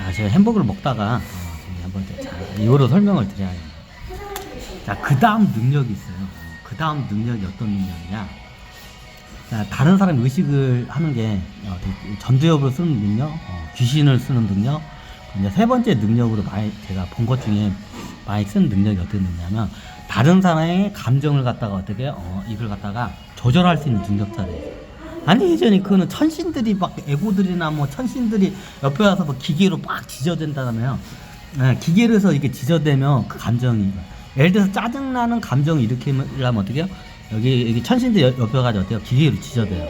자, 제가 햄버거를 먹다가 저기 한번 이거로 설명을 드려야 해요. 자, 그 다음 능력이 있어요. 그 다음 능력이 어떤 능력이냐? 자, 다른 사람 의식을 하는 게 전두엽으로 쓰는 능력, 귀신을 쓰는 능력. 이제 세 번째 능력으로 많이 제가 본 것 중에 많이 쓰는 능력이 어떻게 되냐면, 다른 사람의 감정을 갖다가 어떻게 이걸 갖다가 조절할 수 있는 능력자들. 아니, 예전에 그거는 천신들이 막 애고들이나 뭐 천신들이 옆에 와서 뭐 기계로 막 지저댄다면, 기계로 해서 이렇게 지저대면 그 감정이, 예를 들어서 짜증나는 감정을 일으키려면 어떻게 해요? 여기 천신들 옆에 가서 어때요? 기계로 지저대요,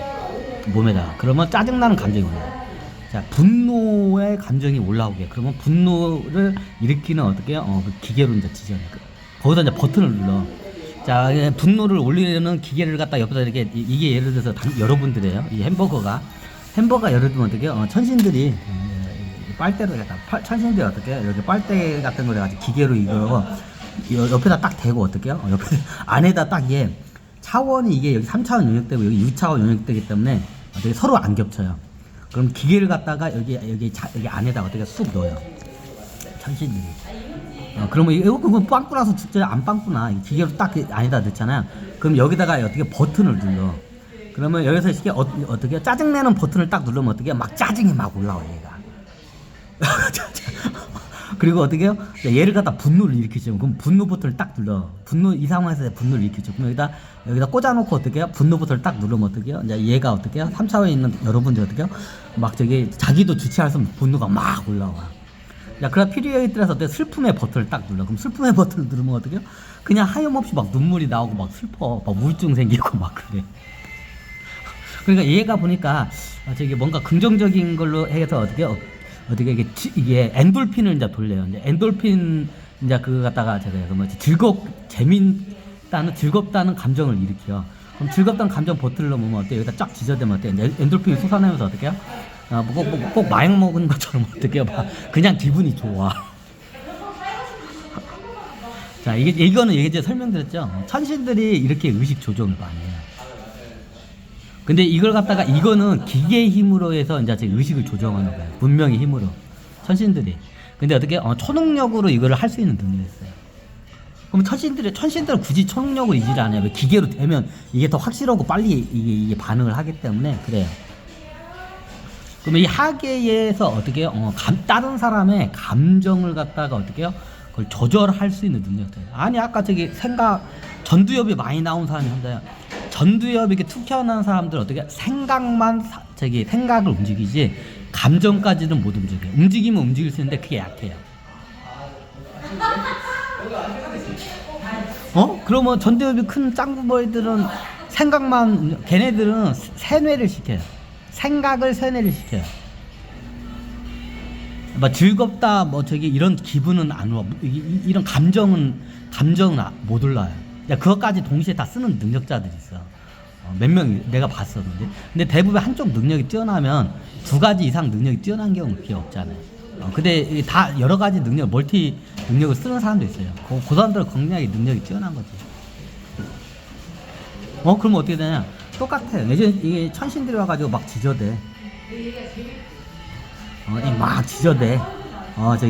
몸에다가. 그러면 짜증나는 감정이 올라요. 자, 분노의 감정이 올라오게. 그러면 분노를 일으키는 어떻게 해요? 그 기계로 이제 지저대. 거기다 이제 버튼을 눌러. 자, 분노를 올리려는 기계를 갖다 옆에다 이렇게, 이게 예를 들어서 여러분들이에요. 이 햄버거 예를 들면 어떻게 해요? 천신들이 빨대를 갖다, 천신들이 어떻게 해요? 이렇게 빨대 같은 걸 해가지고 기계로 이거 옆에다 딱 대고 어떻게 해요? 옆에 안에다 딱 차원이 이게 여기 3차원 용역되고 여기 6차원 용역되기 때문에 어떻게 서로 안 겹쳐요. 그럼 기계를 갖다가 여기 안에다 어떻게 쑥 넣어요, 천신들이. 그러면 이거 그건 빵꾸라서 진짜 안 빵꾸나. 기계로 딱 안에다 넣잖아요. 그럼 여기다가 어떻게 버튼을 눌러. 그러면 여기서 이게 어떻게 짜증내는 버튼을 딱 누르면 어떻게 막 짜증이 막 올라와, 얘가. 그리고 어떻게 해요? 얘를 갖다 분노를 일으키죠. 그럼 분노 버튼을 딱 눌러. 이 상황에서 분노를 일으키죠. 그럼 여기다 꽂아놓고 어떻게 해요? 분노 버튼을 딱 누르면 어떻게 해요? 이제 얘가 어떻게 해요? 3차원에 있는 여러분들 어떻게 해요? 막 자기도 주체할 수 없는 분노가 막 올라와. 야, 그래 필요에 따라서 어때? 슬픔의 버튼을 딱 눌러. 그럼 슬픔의 버튼을 누르면 어떻게 해요? 그냥 하염없이 막 눈물이 나오고 막 슬퍼. 막 우울증 생기고 막 그래. 그러니까 얘가 보니까 뭔가 긍정적인 걸로 해서 어떻게 이게 엔돌핀을 이제 돌려요. 이제 엔돌핀 이제 그거 갖다가 제가 즐겁다는 감정을 일으켜. 그럼 즐겁다는 감정 버튼을 넣으면 어때? 여기다 쫙 지저대면 어때? 엔돌핀이 솟아내면서 어떻게 해요? 꼭 마약 먹은 것처럼 어떻게 해요? 그냥 기분이 좋아. 자, 이거는 이제 설명드렸죠. 천신들이 이렇게 의식 조정을 많이 해요. 근데 이걸 갖다가 이거는 기계의 힘으로 해서 이제 의식을 조정하는 거예요. 문명의 힘으로. 천신들이. 근데 어떻게 초능력으로 이거를 할 수 있는 능력이 있어요. 그럼 천신들은 굳이 초능력을 이지를 안 해요. 왜? 기계로 되면 이게 더 확실하고 빨리 이게 반응을 하기 때문에 그래요. 그러면 이 하계에서 어떻게 해요? 다른 사람의 감정을 갖다가 어떻게 해요? 그걸 조절할 수 있는 능력들. 아니, 아까 전두엽이 많이 나온 사람이 한다요. 전두엽이 이렇게 툭 튀어나온 사람들 어떻게 생각을 움직이지 감정까지는 못 움직여요. 움직이면 움직일 수 있는데 그게 약해요. 그러면 전두엽이 큰 짱구버이들은 걔네들은 세뇌를 시켜요. 생각을 세뇌를 시켜요. 즐겁다 이런 기분은 안 와. 이런 감정은 못 올라요. 그것까지 동시에 다 쓰는 능력자들이 있어. 몇 명 내가 봤었는데. 근데 대부분 한쪽 능력이 뛰어나면 두 가지 이상 능력이 뛰어난 경우는 그게 없잖아요. 근데 다 여러 가지 멀티 능력을 쓰는 사람도 있어요. 그 사람들은 굉장히 능력이 뛰어난 거지. 그러면 어떻게 되냐? 똑같아요. 예전에 이게 천신들이 와가지고 막 지저대. 막 지저대.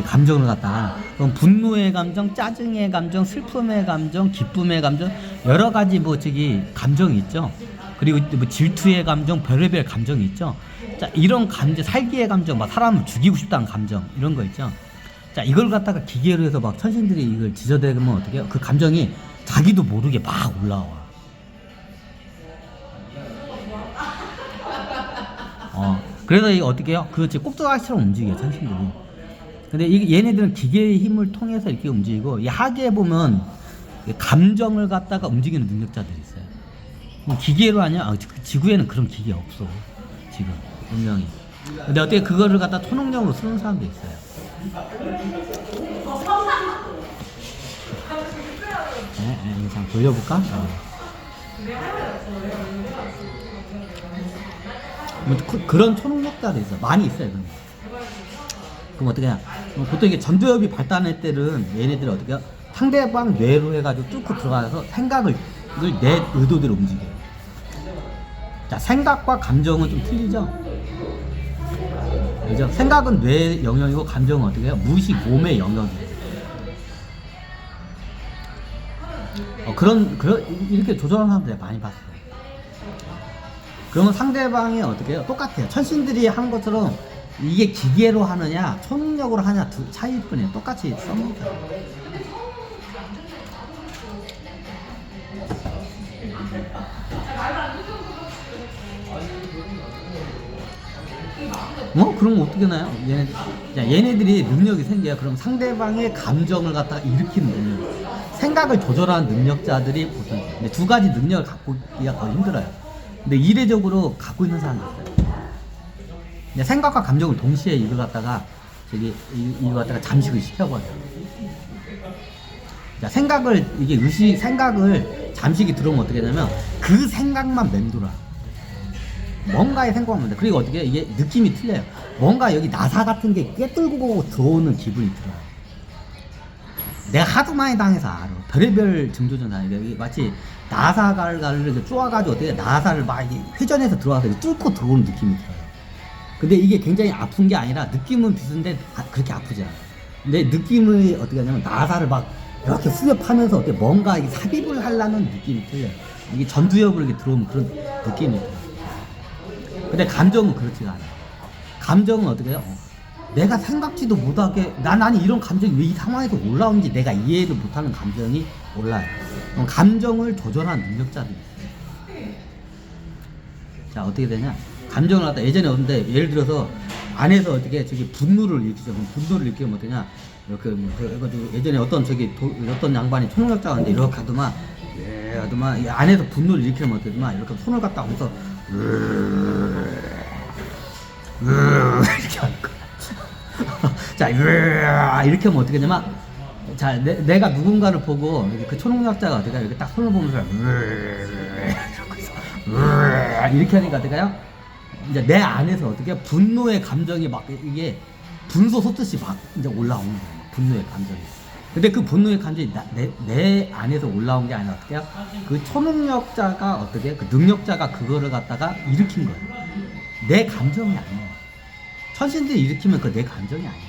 감정을 갖다. 그럼 분노의 감정, 짜증의 감정, 슬픔의 감정, 기쁨의 감정, 여러 가지 감정이 있죠. 그리고 질투의 감정, 별의별 감정이 있죠. 자, 이런 감정, 살기의 감정, 막 사람을 죽이고 싶다는 감정, 이런 거 있죠. 자, 이걸 갖다가 기계로 해서 막 천신들이 이걸 지저대면 어떻게 해요? 그 감정이 자기도 모르게 막 올라와. 그래서 이게 어떻게 해요? 꼭두각시처럼 움직여요, 천신들이. 근데 얘네들은 기계의 힘을 통해서 이렇게 움직이고, 이 하계에 보면 감정을 갖다가 움직이는 능력자들이 있어요. 기계로 하냐? 지구에는 그런 기계 없어, 지금 분명히. 근데 어떻게 그거를 갖다 초능력으로 쓰는 사람도 있어요. 잠깐 돌려볼까? 그런 초능력자도 있어. 많이 있어요. 그럼 어떻게 해야? 보통 이게 전두엽이 발달할 때는 얘네들이 어떻게 해요? 상대방 뇌로 해가지고 뚫고 들어가서 생각을 내 의도대로 움직여요. 자, 생각과 감정은 좀 틀리죠? 그죠? 생각은 뇌 영역이고 감정은 어떻게 해요? 무의식 몸의 영역이에요. 이렇게 조절하는 사람들 많이 봤어요. 그러면 상대방이 어떻게 해요? 똑같아요. 천신들이 한 것처럼 이게 기계로 하느냐 초능력으로 하냐 차이일 뿐이에요. 똑같이 써먹어요. 그럼 어떻게 나요? 얘네들이 능력이 생겨요. 그럼 상대방의 감정을 갖다가 일으키는 능력, 생각을 조절하는 능력자들이 보통. 근데 두 가지 능력을 갖고기가 더 힘들어요. 근데 이례적으로 갖고 있는 사람이 있어요. 생각과 감정을 동시에 이걸 갖다가 이걸 갖다가 잠식을 시켜버려요. 생각을 생각을 잠식이 들어오면 어떻게 되냐면 그 생각만 맴돌아. 뭔가의 생각만 맴돌아. 그리고 어떻게 이게 느낌이 틀려요. 뭔가 여기 나사 같은 게 꿰뚫고 들어오는 기분이 들어요. 내가 하도 많이 당해서 알아. 별의별 증조전 당해. 여기 마치 나사가를 이렇게 쪼아가지고 어떻게 나사를 막 회전해서 들어와서 뚫고 들어오는 느낌이 들어요. 근데 이게 굉장히 아픈 게 아니라 느낌은 비슷한데 그렇게 아프지 않아요. 근데 느낌이 어떻게 하냐면 나사를 막 이렇게 후벼파면서 어떻게 뭔가 삽입을 하려는 느낌이 틀려요. 이게 전두엽으로 이렇게 들어오면 그런 느낌이 들어요. 근데 감정은 그렇지가 않아요. 감정은 어떻게 해요? 내가 생각지도 못하게 나는 이런 감정이 왜 이 상황에서 올라오는지 내가 이해도 못하는 감정이 올라요. 감정을 조절하는 능력자들이 있어요. 자, 어떻게 되냐? 감정을 갖다 예전에 없는데 예를 들어서 안에서 어떻게 분노를 일으키죠. 그럼 분노를 일으키면 어떠냐? 이렇게 해가지고 예전에 어떤 양반이 초능력자가 있는데 이렇게 하더만 이 안에서 분노를 일으키면 어떠더만 이렇게 손을 갖다 하면서 이렇게 하는 거야. 자, 이렇게 하면 어떻게 되냐면 자, 내가 누군가를 보고 그 초능력자가 어떻게 이렇게 딱 손을 보면서 이렇게 하니까 어떻게요? 이제 내 안에서 어떻게 분노의 감정이 막 이게 분소 솟듯이 막 이제 올라오는 거예요. 분노의 감정이. 근데 그 분노의 감정이 내 안에서 올라온 게 아니라 어떻게 해요? 그 초능력자가 어떻게 그 능력자가 그거를 갖다가 일으킨 거예요. 내 감정이 아니에요. 천신들이 일으키면 그 내 감정이 아니죠.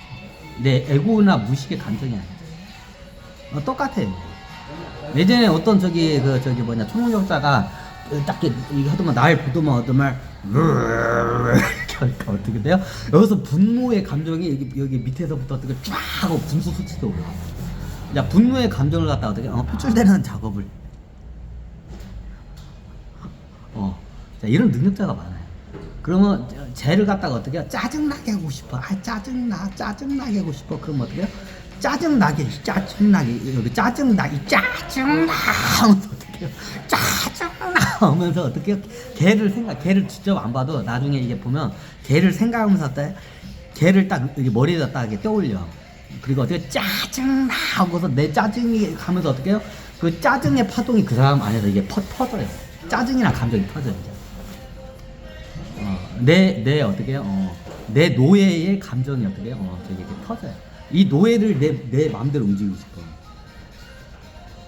내 에고나 무식의 감정이 아니죠. 똑같아요. 예전에 어떤 초능력자가 딱 이거 하더만 날 보더만 이렇게 하니까 어떻게 돼요? 여기서 분노의 감정이 여기 밑에서부터 어떻게 쫙 하고 분수 수치도 올라가요. 분노의 감정을 갖다가 어떻게 표출되는 작업을 자, 이런 능력자가 많아요. 그러면 쟤를 갖다가 어떻게 해요? 짜증나게 하고 싶어. 짜증나게 하고 싶어. 그럼 어떻게 해요? 짜증나게 여기 짜증나 하면서 어떻게 해요? 짜증나 하면서 어떻게 해요? 걔를 직접 안 봐도 나중에 이게 보면 걔를 생각하면서 걔를 딱 여기 머리에다 딱 이렇게 떠올려. 그리고 어떻게 짜증나 하고서 내 짜증이 하면서 어떻게 해요? 그 짜증의 파동이 그 사람 안에서 이게 퍼져요. 짜증이나 감정이 퍼져요. 내 어떻게 해요? 내 노예의 감정이 어떻게 해요? 이렇게 퍼져요. 이 노예를 내 마음대로 움직이고 싶어.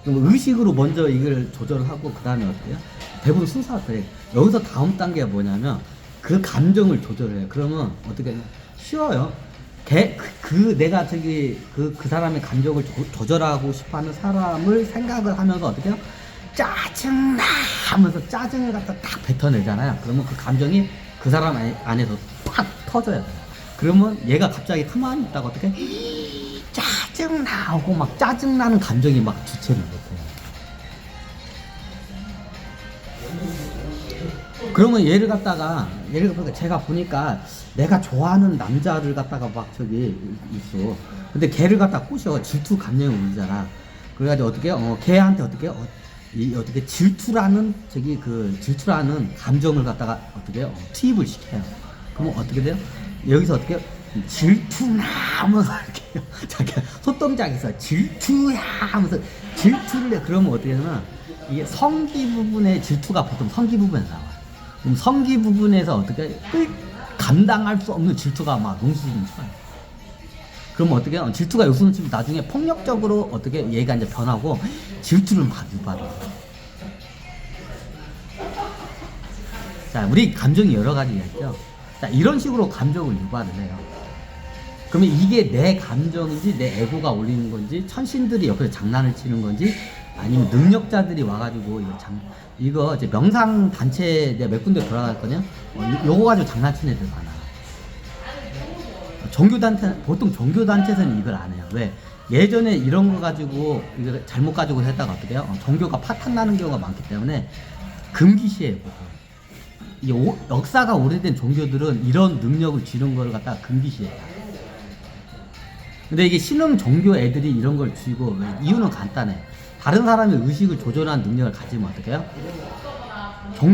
그럼 의식으로 먼저 이걸 조절하고 그 다음에 어떻게 해요? 대부분 순서가 그래. 여기서 다음 단계가 뭐냐면 그 감정을 조절해요. 그러면 어떻게 해요? 쉬워요. 내가 그 사람의 감정을 조절하고 싶어하는 사람을 생각을 하면서 어떻게 해요? 짜증나 하면서 짜증을 갖다 딱 뱉어내잖아요. 그러면 그 감정이 그 사람 안에서 팍 터져요. 그러면 얘가 갑자기 가만히 있다가 어떻게 짜증나 하고 막 짜증나는 감정이 막 주체를 못해요. 그러면 얘를 갖다가 제가 보니까 내가 좋아하는 남자를 갖다가 막 있어. 근데 걔를 갖다 꼬셔. 질투 감정이 울잖아. 그래가지고 어떻게 걔한테 어떻게 질투라는 질투라는 감정을 갖다가 어떻게 투입을 시켜요. 그러면 어떻게 돼요? 여기서 어떻게 질투나 하면서 이렇게 자기 손동작이 있어. 질투야 하면서 질투를 해. 그러면 어떻게 되냐면 이게 성기 부분의 질투가 보통 성기 부분에 나와요. 그럼 성기 부분에서 어떻게 감당할 수 없는 질투가 막 농수준 쳐요. 그러면 어떻게 해요? 질투가 요소는 치면 나중에 폭력적으로 어떻게 얘가 이제 변하고 질투를 막 유발해요. 자, 우리 감정이 여러 가지가 있죠. 자, 이런 식으로 감정을 유발을 해요. 그러면 이게 내 감정인지 내 에고가 올리는 건지 천신들이 옆에서 장난을 치는 건지 아니면 능력자들이 와가지고 이거 이제 명상 단체 내가 몇 군데 돌아갔거든요. 요거 가지고 장난치는 애들 많아. 종교단체 보통 종교단체에서는 이걸 안 해요. 왜? 예전에 이런 거 가지고 이거 잘못 가지고 했다가 어떻게 해요? 종교가 파탄 나는 경우가 많기 때문에 금기시해요. 보통. 역사가 오래된 종교들은 이런 능력을 쥐는 걸 갖다가 금기시해요. 근데 이게 신흥 종교 애들이 이런 걸 쥐고 이유는 간단해. 다른 사람의 의식을 조절하는 능력을 가지면 어떡해요?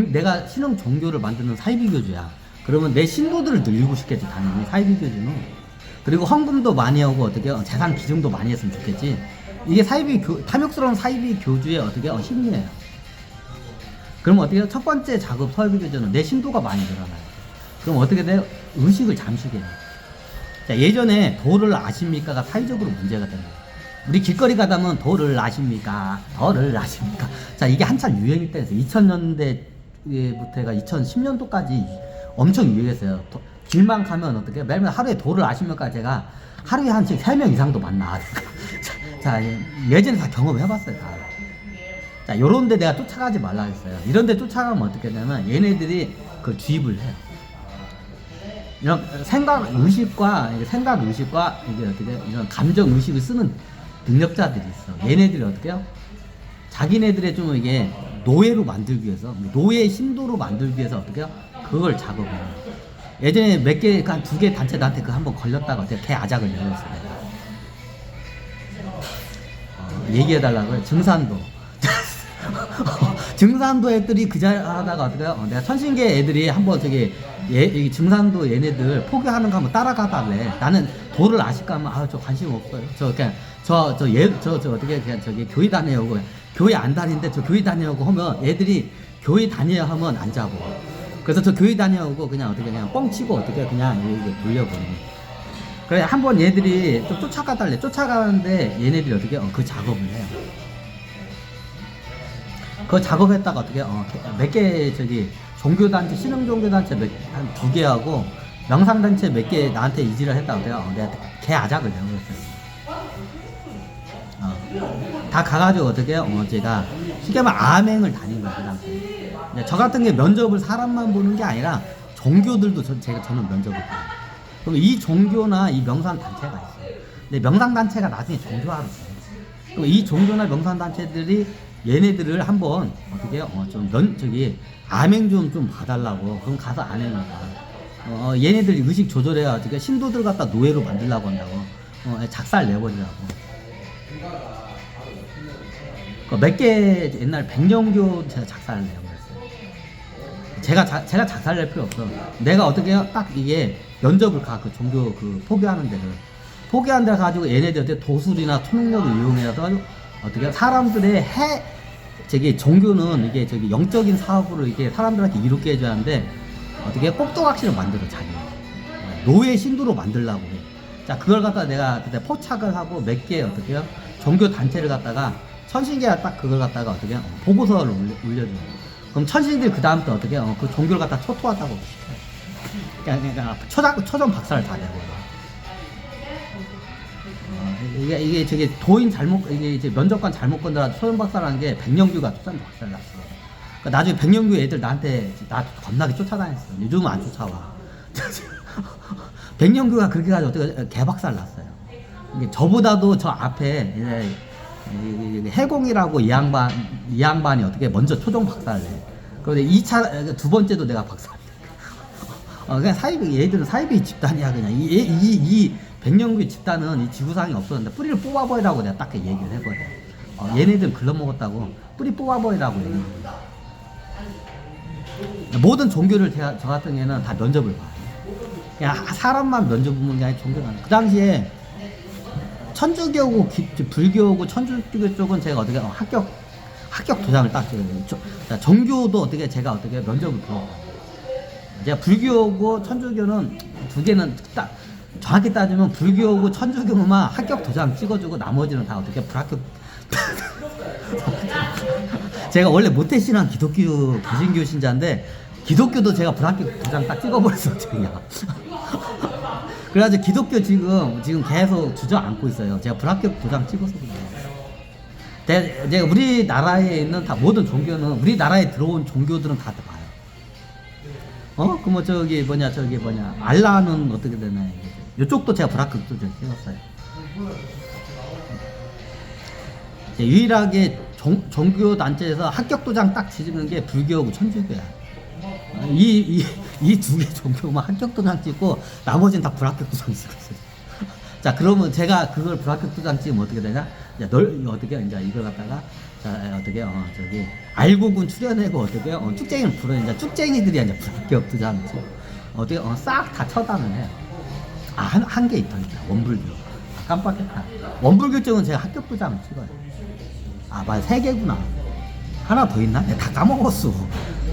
내가 신흥 종교를 만드는 사이비교주야. 그러면 내 신도들을 늘리고 싶겠지, 당연히 사이비교주는. 그리고 헌금도 많이 하고 어떻게 재산 기증도 많이 했으면 좋겠지. 이게 탐욕스러운 사이비교주의 어떻게 힘이에요. 그럼 어떻게 해요? 첫 번째 작업 사이비교주는 내 신도가 많이 늘어나요. 그럼 어떻게 돼요? 의식을 잠시게 해요. 자, 예전에 도를 아십니까가 사회적으로 문제가 된 거예요. 우리 길거리 가다 보면 도를 아십니까? 도를 아십니까? 자, 이게 한참 유행일 때에서 2000년대부터 해가 2010년도까지 엄청 유행했어요. 길만 가면 어떻게 매일 하루에 도를 아십니까? 제가 하루에 한 3명 이상도 만나. 자, 예전에 다 경험해봤어요. 다. 자, 요런 데 내가 쫓아가지 말라 했어요. 이런 데 쫓아가면 어떻게 되냐면 얘네들이 그걸 주입을 해요. 이런 생각 의식과 이게 어떻게 이런 감정 의식을 쓰는 능력자들이 있어. 얘네들이 어떻게 해요? 자기네들의 좀 이게 노예로 만들기 위해서, 노예 신도로 만들기 위해서 어떻게 해요? 그걸 작업해요. 예전에 몇 개, 한 2개 단체 나한테 그 한번 걸렸다가 어떻게 개 아작을 내렸어요. 얘기해달라고요. 증산도. 증산도 애들이 그 자리 하다가 어떻게 해요? 내가 천신계 애들이 한번 저기 이 증산도 얘네들 포기하는 거 한번 따라가달래. 나는 도를 아실까 하면 저 관심 없어요. 저 그냥 저 어떻게 그냥 저기 교회 다녀오고 교회 안 다니는데 저 교회 다녀오고 하면 애들이 교회 다녀야 하면 안 자고. 그래서 저 교회 다녀오고 그냥 어떻게 그냥 뻥치고 어떻게 그냥 이렇게 돌려버리는. 그래 한번 얘들이 좀 쫓아가달래. 쫓아가는데 얘네들이 어떻게 그 작업을 해요. 그 작업했다가 어떻게 몇 개 저기 종교단체 신흥 종교단체 한 2개 하고 명상단체 몇 개 나한테 이지를 했다고 해요. 내가 개 아작을 내버렸어요. 다 가가지고 어떻게 해요? 제가 쉽게 말하면 암행을 다닌 거예요. 그 당시에. 저 같은 게 면접을 사람만 보는 게 아니라 종교들도 저는 면접을 봐요. 그럼 이 종교나 이 명상단체가 있어요. 근데 명상단체가 나중에 종교화로 돼요. 그럼 이 종교나 명상단체들이 얘네들을 한번 어떻게 해요? 저기 암행 좀 봐달라고. 그럼 가서 안 해니까. 얘네들이 의식 조절해야 어떻게 신도들 갖다 노예로 만들려고 한다고. 작살 내버리라고. 몇 개 옛날 백령교 제가 작살을 내버렸어요. 제가 작살 낼 필요 없어. 내가 어떻게 해요? 딱 이게 면접을 가 그 종교 그 포기하는 데를 포기한 데 가지고 얘네들한테 도술이나 초능력을 이용해서 어떻게 사람들의 저기 종교는 이게 저기 영적인 사업으로 이게 사람들한테 이롭게 해줘야 하는데 어떻게 꼭두각시를 만들어 자기 노예 신도로 만들려고 해. 자 그걸 갖다 내가 그때 포착을 하고 몇 개 어떻게 해요? 종교 단체를 갖다가 천신계가 딱 그걸 갖다가 어떻게 해요? 보고서를 올려줘요. 그럼 천신들이 그 다음부터 어떻게 해요? 그 종교를 갖다 초토하다고 시켜요. 그러니까 초전 박살을 다 내고. 이게 저기 도인 잘못 이게 이제 면접관 잘못 건드라 초전 박살하는 게 백령규가 초전 박살 났어. 그러니까 나중에 백령규 애들 나 겁나게 쫓아다녔어. 요즘은 안 쫓아와. 백령규가 그렇게 가지고 어떻게 개박살 났어요. 이게 저보다도 저 앞에 이제 해공이라고 이 양반이 어떻게 먼저 초종 박살을 내. 그런데 2차 두 번째도 내가 박살. 그냥 얘들은 사이비 집단이야 그냥 이 백령규 집단은 이 지구상에 없었는데 뿌리를 뽑아버리라고 내가 딱 얘기를 해버려. 얘네들 글러먹었다고 뿌리 뽑아버리라고 얘기해. 모든 종교를 저 같은 경우에는 다 면접을 봐요. 그냥 사람만 면접 보는 게 아니라 종교가 그 당시에 천주교고 불교고 천주교 쪽은 제가 어떻게 합격 도장을 딱 줘요. 종교도 어떻게 제가 어떻게 면접을 보고 제가 불교고 천주교는 두 개는 딱 정확히 따지면 불교고 천주교만 합격 도장 찍어주고 나머지는 다 어떻게 불합격. 제가 원래 모태신앙 기독교 개신교 신자인데 기독교도 제가 불합격 도장 딱 찍어버렸어요, 그냥. 그래가지고 기독교 지금 계속 주저앉고 있어요. 제가 불합격 도장 찍어서 그래요. 제가 우리나라에 있는 다 모든 종교는 우리나라에 들어온 종교들은 다 봐요. 그 뭐 저기 뭐냐 알라는 어떻게 되나요? 이쪽도 제가 불합격 도장 찍었어요. 유일하게 종교 단체에서 합격 도장 딱 찍는 게 불교하고 천주교야. 이 두 개 종교만 합격 도장 찍고 나머지는 다 불합격 도장 찍었어요. 자, 그러면 제가 그걸 불합격 도장 찍으면 어떻게 되냐? 어떻게 이제 이걸 갖다가 어떻게 저기 알고군 출연하고 어떻게 쭉쟁이를 부르는 이제 쭉쟁이들이 이제 불합격 도장 찍고 어떻게 싹 다 처단을 해요. 한 개 있다. 원불교. 깜빡했다. 원불교 쪽은 제가 합격 도장을 찍어요. 맞아, 3개구나. 하나 더 있나? 내가 다 까먹었어.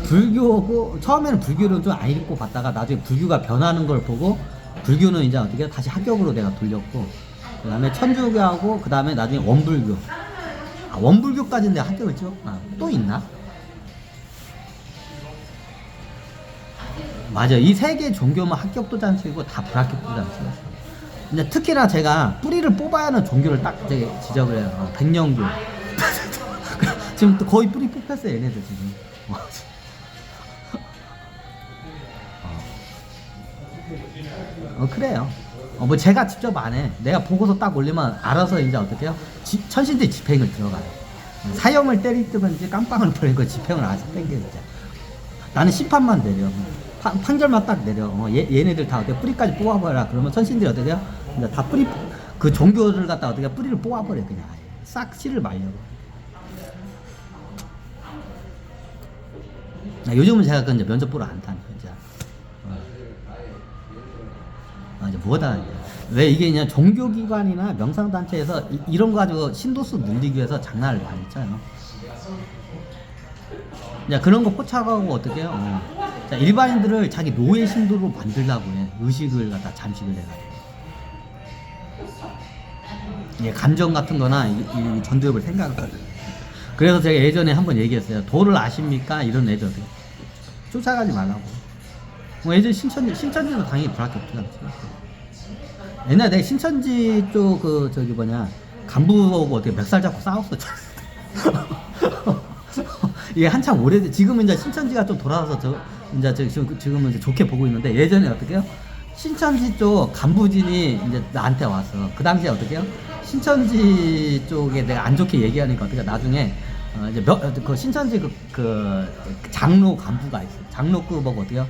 불교고 처음에는 불교를 좀 안 읽고 봤다가 나중에 불교가 변하는 걸 보고 불교는 이제 어떻게 다시 합격으로 내가 돌렸고, 그 다음에 천주교하고 그 다음에 나중에 원불교. 원불교까지는 내가 합격을 찍었구나. 또 있나? 맞아, 이 3개 종교만 합격 도장 찍고 다 불합격 도장 찍었어. 근데 특히나 제가 뿌리를 뽑아야 하는 종교를 딱 지적을 해요. 백령교. 지금 또 거의 뿌리 뽑혔어요, 얘네들 지금. 그래요. 뭐 제가 직접 안 해. 내가 보고서 딱 올리면 알아서 이제 어떻게 해요? 천신들 집행을 들어가요. 사형을 때리든지 깜빵을 버리고 집행을 아직 땡겨있죠. 나는 심판만 내려. 판결만 딱 내려. 얘네들 다 어떻게 뿌리까지 뽑아버려. 그러면 천신들이 어떻게 해요? 이제 다 그 종교를 갖다 어떻게 뿌리를 뽑아버려. 그냥 싹 씨를 말려고. 요즘은 제가 그 이제 면접 보러 안 타니까 이제. 이제 뭐다. 왜 이게 그냥 종교기관이나 명상단체에서 이런 거 가지고 신도수 늘리기 위해서 장난을 많이 쳐요. 이제 그런 거 꽂혀가고 어떻게 해요? 자, 일반인들을 자기 노예 신도로 만들려고 해. 의식을 갖다 잠식을 해가지고. 감정 같은 거나 이 전두엽을 생각을 하죠. 그래서 제가 예전에 한번 얘기했어요. 도를 아십니까? 이런 애들 어떻게 쫓아가지 말라고. 예전에 신천지도 당연히 불합격 도장 찍었어요. 옛날에 내가 신천지 쪽 간부하고 어떻게 멱살 잡고 싸웠었잖아. 이게 한참 오래돼. 지금은 이제 신천지가 좀 돌아와서 지금은 이제 좋게 보고 있는데, 예전에 어떻게 해요? 신천지 쪽 간부진이 이제 나한테 왔어. 그 당시에 어떻게 해요? 신천지 쪽에 내가 안 좋게 얘기하니까 어떻게 나중에 이제 그 신천지 그 장로 간부가 있어. 장로급하고 어떻게요?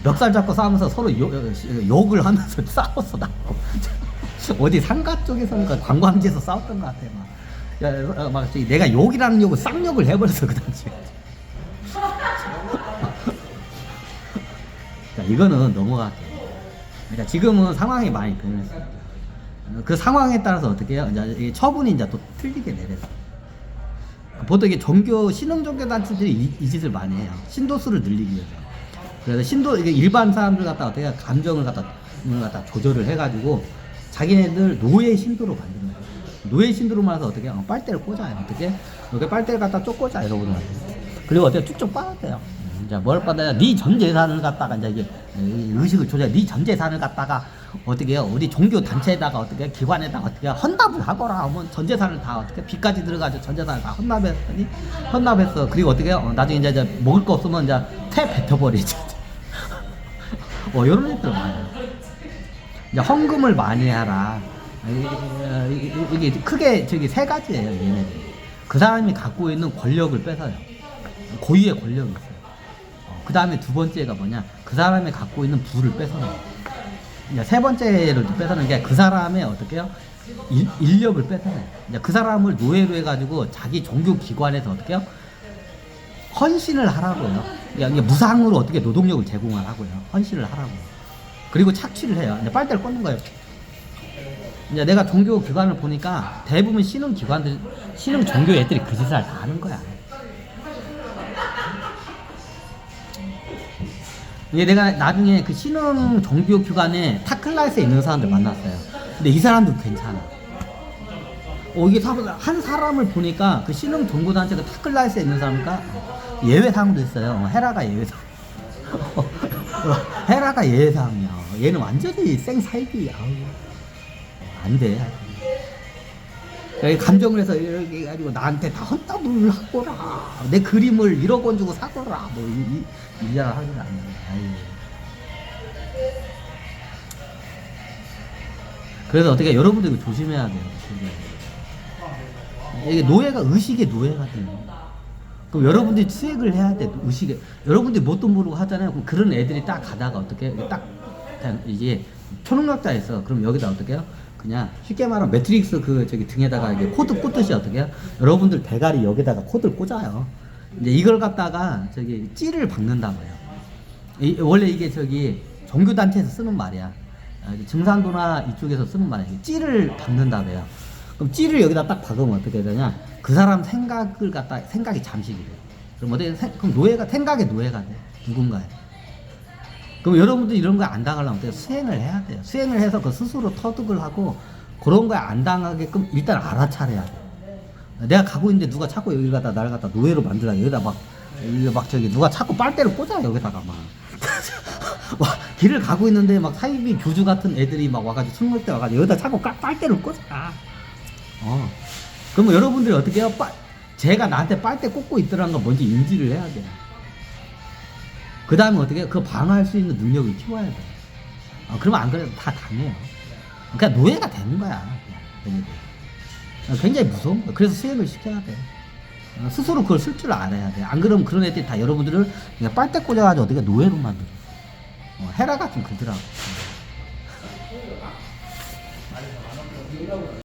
멱살 잡고 싸우면서 서로 욕을 하면서 싸웠어. 나고 어디 상가 쪽에서는 관광지에서 싸웠던 것 같아. 막 내가 욕이라는 욕을 쌍욕을 해버렸어, 그 당시에. 자, 이거는 넘어갈게요. 그러니까 지금은 상황이 많이 변했어요. 그 상황에 따라서 어떻게 해요? 이제 처분이 이제 또 틀리게 내려서. 보통 이게 신흥 종교 단체들이 이 짓을 많이 해요. 신도수를 늘리기 위해서. 그래서 이게 일반 사람들 갖다 어떻게 감정을 갖다 조절을 해가지고 자기네들 노예 신도로 만드는 거예요. 노예 신도로만 해서 어떻게 빨대를 꽂아요. 어떻게 이렇게 빨대를 갖다 쭉 꽂아 이러고 그래요. 그리고 어떻게 쭉쭉 빨아대요. 이제 뭘 받아야 네 전 재산을 갖다가 이제 이게 의식을 조절, 네 전 재산을 갖다가 어떻게 해요? 우리 종교 단체에다가 어떻게 기관에다가 어떻게 헌납을 하거라 하면 전 재산을 다 어떻게 빚까지 들어가지고 전 재산을 다 헌납했어. 그리고 어떻게 해요? 나중에 이제 먹을 거 없으면 이제 뱉어버리지. 이런 애들 많아요. 이제 헌금을 많이 하라. 이게 크게 세 가지예요, 얘네들. 그 사람이 갖고 있는 권력을 뺏어요. 고유의 권력이 있어요. 그 다음에 두 번째가 뭐냐? 그 사람이 갖고 있는 부를 뺏어요. 세 번째를 뺏어는 게 그 사람의 어떻게 해요? 인력을 뺏어요. 그 사람을 노예로 해가지고 자기 종교 기관에서 어떻게 해요? 헌신을 하라고요. 이게 무상으로 어떻게 노동력을 제공하라고요. 헌신을 하라고요. 그리고 착취를 해요. 빨대를 꽂는 거예요. 이제 내가 종교 기관을 보니까 대부분 신흥 종교 애들이 그 짓을 다 하는 거야. 이게 내가 나중에 그 신흥 종교 기관에 타클라스에 있는 사람들 만났어요. 근데 이 사람들 괜찮아. 이게 한 사람을 보니까 그 신흥 종교단체 그 타클라스에 있는 사람이니까 예외 사항도 있어요. 헤라가 예외 사항. 헤라가 예상이야. 얘는 완전히 생살기야. 안 돼. 감정을 해서 이렇게 해가지고 나한테 다 헛다불을 하거라. 내 그림을 1억 원 주고 사거라. 뭐 이자 하긴 안 돼. 그래서 어떻게 여러분들 이거 조심해야 돼요. 이게 노예가 의식의 노예가 돼요. 그럼 여러분들이 수액을 해야 돼. 의식에 여러분들이 뭣도 모르고 하잖아요. 그럼 그런 애들이 딱 가다가 어떻게 딱 그냥 이게 초능력자 있어. 그럼 여기다 어떻게 해요? 그냥 쉽게 말하면 매트릭스 그 저기 등에다가 이게 코드 꽂듯이 어떻게 해요? 여러분들 대가리 여기다가 코드를 꽂아요. 이제 이걸 갖다가 저기 찌를 박는다고요. 원래 이게 저기 종교 단체에서 쓰는 말이야. 증산도나 이쪽에서 쓰는 말이야. 찌를 박는다고요. 그럼 찌를 여기다 딱 박으면 어떻게 되냐? 그 사람 생각을 갖다 생각이 잠식이 돼. 그럼 그럼 노예가 생각의 노예가 돼. 누군가에. 그럼 여러분들 이런 거 안 당하려면 어떻게 수행을 해야 돼요. 수행을 해서 그 스스로 터득을 하고 그런 거에 안 당하게끔 일단 알아차려야 돼. 내가 가고 있는데 누가 자꾸 여기 갖다 나를 갖다 노예로 만들어. 여기다 막 저기 누가 자꾸 빨대를 꽂아 여기다가 막. 막 길을 가고 있는데 막 사이비 교주 같은 애들이 막 와가지고 술 먹을 때 와가지고 여기다 자꾸 빨대를 꽂아. 그러면 여러분들이 어떻게 해요? 제가 나한테 빨대 꽂고 있더라는 걸 먼저 인지를 해야 돼요. 그 다음에 어떻게 해요? 그거 방어할 수 있는 능력을 키워야 돼요. 그러면 안 그래도 다 당해요. 그러니까 노예가 되는 거야. 굉장히 무서운 거야. 그래서 수행을 시켜야 돼. 스스로 그걸 쓸 줄 알아야 돼. 안 그러면 그런 애들이 다 여러분들을 그냥 빨대 꽂아가지고 어떻게 노예로 만들어. 헤라 같은 그들하고.